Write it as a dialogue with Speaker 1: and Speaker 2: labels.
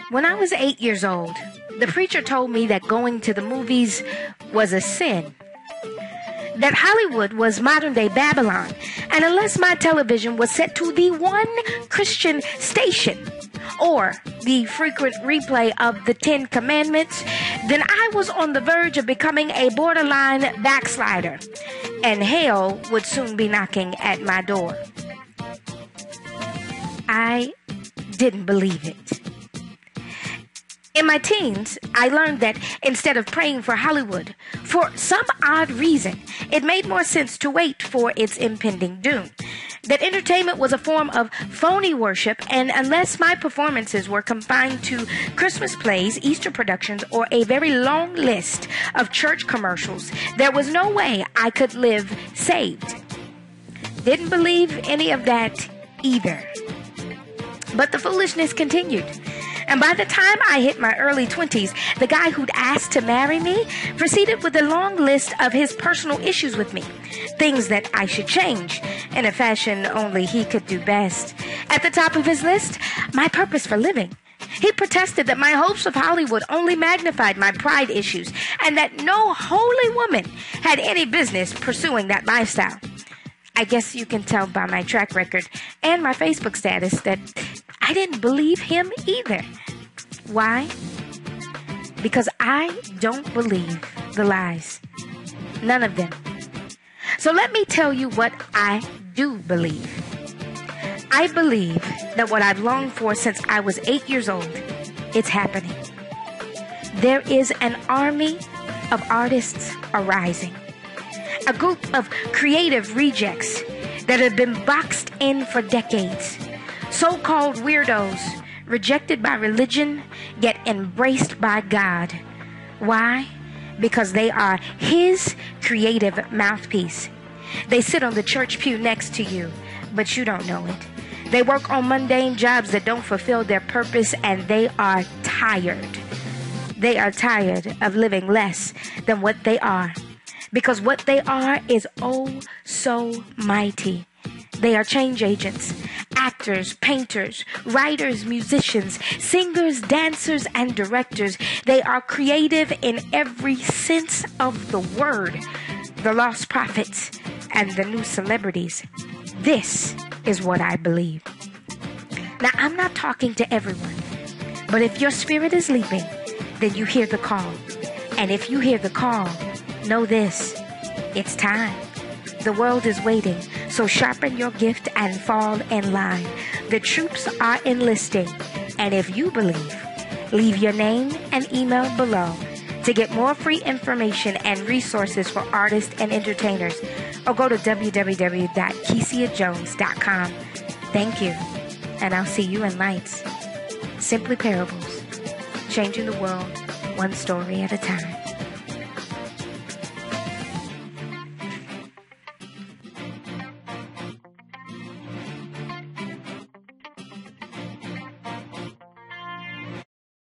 Speaker 1: When I was 8 years old, the preacher told me that going to the movies was a sin. That Hollywood was modern-day Babylon, and unless my television was set to the one Christian station or the frequent replay of the Ten Commandments, then I was on the verge of becoming a borderline backslider, and hell would soon be knocking at my door. I didn't believe it. In my teens, I learned that instead of praying for Hollywood, for some odd reason, it made more sense to wait for its impending doom. That entertainment was a form of phony worship, and unless my performances were confined to Christmas plays, Easter productions, or a very long list of church commercials, there was no way I could live saved. Didn't believe any of that either. But the foolishness continued. And by the time I hit my early 20s, the guy who'd asked to marry me proceeded with a long list of his personal issues with me. Things that I should change in a fashion only he could do best. At the top of his list, my purpose for living. He protested that my hopes of Hollywood only magnified my pride issues and that no holy woman had any business pursuing that lifestyle. I guess you can tell by my track record and my Facebook status that I didn't believe him either. Why? Because I don't believe the lies. None of them. So let me tell you what I do believe. I believe that what I've longed for since I was 8 years old, it's happening. There is an army of artists arising. A group of creative rejects that have been boxed in for decades. So-called weirdos, rejected by religion, yet embraced by God. Why? Because they are His creative mouthpiece. They sit on the church pew next to you, but you don't know it. They work on mundane jobs that don't fulfill their purpose, and they are tired. They are tired of living less than what they are. Because what they are is oh so mighty. They are change agents, actors, painters, writers, musicians, singers, dancers, and directors. They are creative in every sense of the word. The lost prophets and the new celebrities. This is what I believe. Now, I'm not talking to everyone, but if your spirit is leaping, then you hear the call. And if you hear the call, know this, it's time. The world is waiting, so sharpen your gift and fall in line. The troops are enlisting, and if you believe, leave your name and email below to get more free information and resources for artists and entertainers, or go to www.KesiaJones.com. Thank you, and I'll see you in Lights. Simply Parables, changing the world one story at a time.